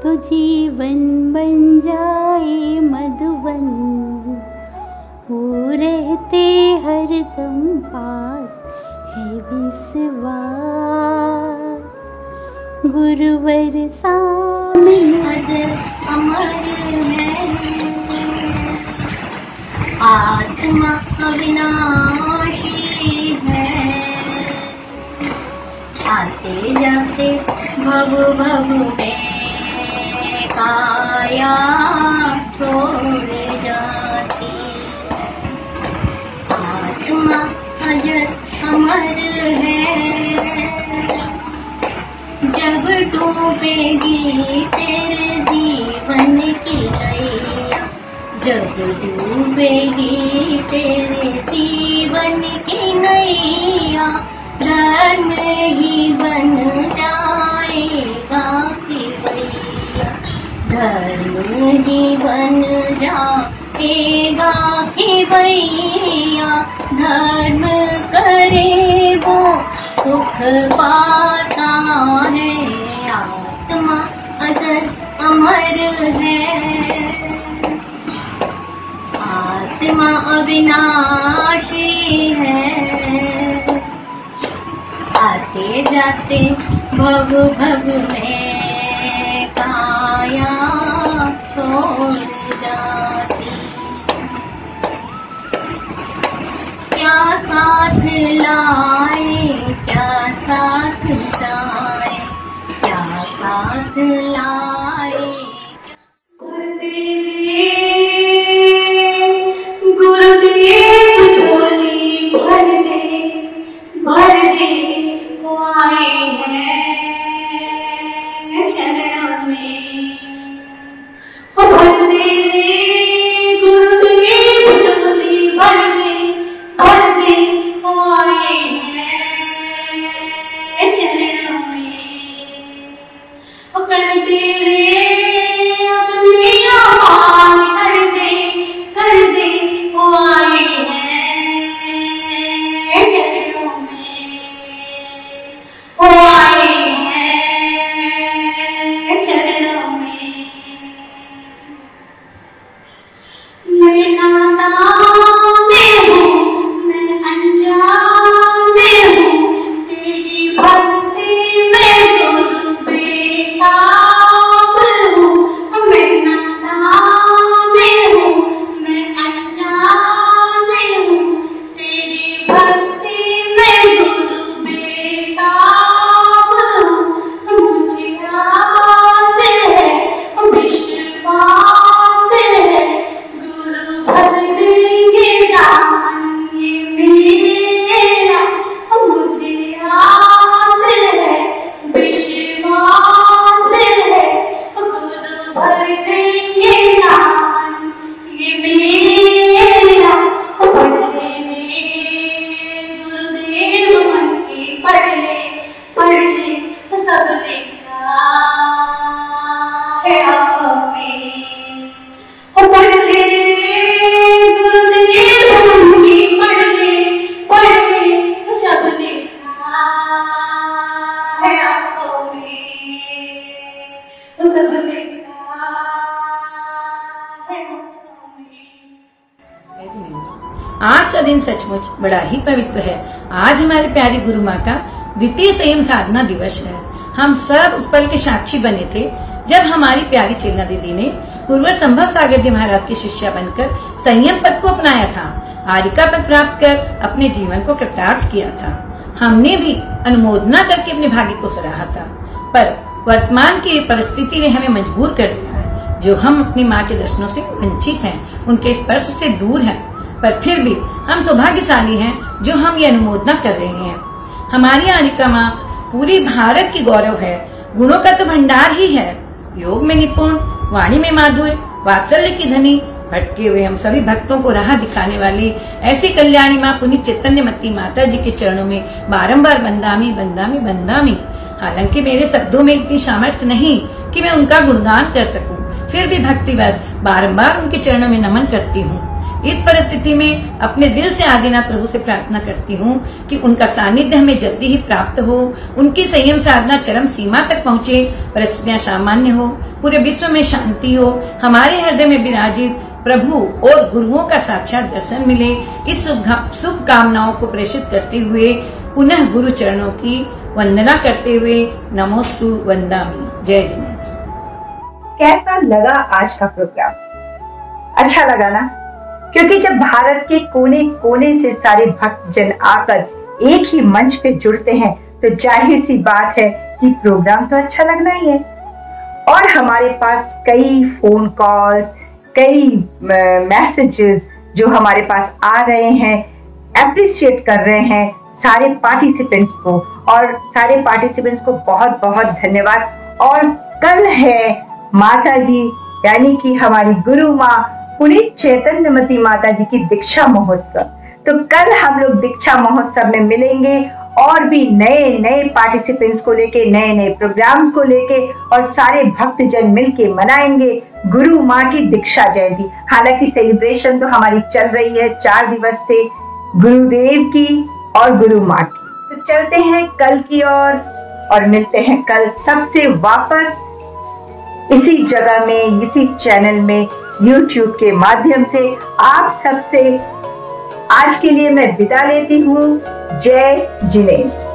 तो जीवन बन जाए मधुवन। वो रहते हरदम पास है विश्वास। गुरुवर सामने अजर अमर है, आत्मा अविनाशी है। आते जाते भव भव में काया छोड़ जाती। आत्मा अजर अमर है। जब डूबेगी तेरे जीवन की नैया, जब डूबेगी तेरे जीवन की नैया, धर्म ही बन जाएगा खिवैया, धर्म ही बन जाएगा खिवैया, धर्म करे वो सुख पाता है, आत्मा अजर अमर है, आत्मा अविनाशी है। आते जाते भव भव में काया छोड़ जाती, क्या साथ लाए क्या साथ जाए, क्या साथ लाए। गुरुदेव झोली भर दे वो आए हैं चरणों में, भर दे गुरुदेव झोली भर दे वो आए हैं चरणों में, कर दे अपनी आमान कर दे वो आए हैं चरणों में, वो आए हैं चरणों में। मैं नादान हूँ मैं अनजान हूँ, तेरी भक्ति में तो बेताब हूँ। मैं नादान हूँ मैं अनजान हूँ, तेरी भक्ति में तो बेताब हूँ। मुझे आस है विश्वास है, गुरु भर देंगे दामन ये मेरा। मुझे आस है विश्वास है, गुरु भर देंगे दामन ये मेरा। पढ़ ले गुरुदेव मन की पढ़ ले सब लिखा है हमें। पढ़ ले गुरुदेव मन की पढ़ ले सब लिखा है हमें, सब लिखा है हमें। आज का दिन सचमुच बड़ा ही पवित्र है। आज हमारे प्यारी गुरु माँ का द्वितीय संयम साधना दिवस है। हम सब उस पल के साक्षी बने थे जब हमारी प्यारी चेतना दीदी ने गुरुवर संभव सागर जी महाराज की शिष्या बनकर संयम पद को अपनाया था, आरिका पद प्राप्त कर अपने जीवन को कृतार्थ किया था। हमने भी अनुमोदना करके अपने भाग्य को सराहा था, पर वर्तमान की परिस्थिति ने हमें मजबूर कर दिया है। जो हम अपनी माँ के दर्शनों से वंचित हैं, उनके स्पर्श से दूर हैं, पर फिर भी हम सौभाग्यशाली हैं जो हम ये अनुमोदना कर रहे हैं। हमारी आरिका माँ पूरी भारत की गौरव है, गुणों का तो भंडार ही है। योग में निपुण, वाणी में माधुर्य, वात्सल्य की धनी, भटके हुए हम सभी भक्तों को राह दिखाने वाली ऐसी कल्याणी माँ पुनीत चैतन्यमती माता जी के चरणों में बारंबार बंदामी बंदामी बंदामी। हालांकि मेरे शब्दों में इतनी सामर्थ्य नहीं कि मैं उनका गुणगान कर सकूं, फिर भी भक्तिवश बारंबार उनके चरणों में नमन करती हूँ। इस परिस्थिति में अपने दिल से आदिनाथ प्रभु से प्रार्थना करती हूँ कि उनका सानिध्य हमें जल्दी ही प्राप्त हो, उनकी संयम साधना चरम सीमा तक पहुँचे, परिस्थितियाँ सामान्य हो, पूरे विश्व में शांति हो, हमारे हृदय में विराजित प्रभु और गुरुओं का साक्षात दर्शन मिले। इस शुभ कामनाओं को प्रेषित करते हुए पुनः गुरु चरणों की वंदना करते हुए नमोस्तु वंदामि। जय जिनेन्द्र। कैसा लगा आज का प्रोग्राम? अच्छा लगा ना? क्योंकि जब भारत के कोने कोने से सारे भक्तजन आकर एक ही मंच पे जुड़ते हैं तो जाहिर सी बात है कि प्रोग्राम तो अच्छा लगना ही है। और हमारे पास कई फोन कॉल्स, कई मैसेजेस जो हमारे पास आ रहे हैं, अप्रिशिएट कर रहे हैं, सारे पार्टिसिपेंट्स को, और सारे पार्टिसिपेंट्स को बहुत बहुत धन्यवाद। और कल है माता जी यानी कि हमारी गुरु माँ पुनीत चैतन्यमती माता जी की दीक्षा महोत्सव। तो कल हम लोग दीक्षा महोत्सव में मिलेंगे और भी नए नए पार्टिसिपेंट्स को लेके, नए नए प्रोग्राम्स को लेके, और सारे भक्तजन मिलके मनाएंगे गुरु माँ की दीक्षा जयंती। हालांकि सेलिब्रेशन तो हमारी चल रही है 4 दिवस से गुरुदेव की और गुरु माँ की। तो चलते हैं कल की ओर और मिलते हैं कल सबसे वापस इसी जगह में, इसी चैनल में, YouTube के माध्यम से। आप सबसे आज के लिए मैं विदा लेती हूँ। जय जिनेन्द्र।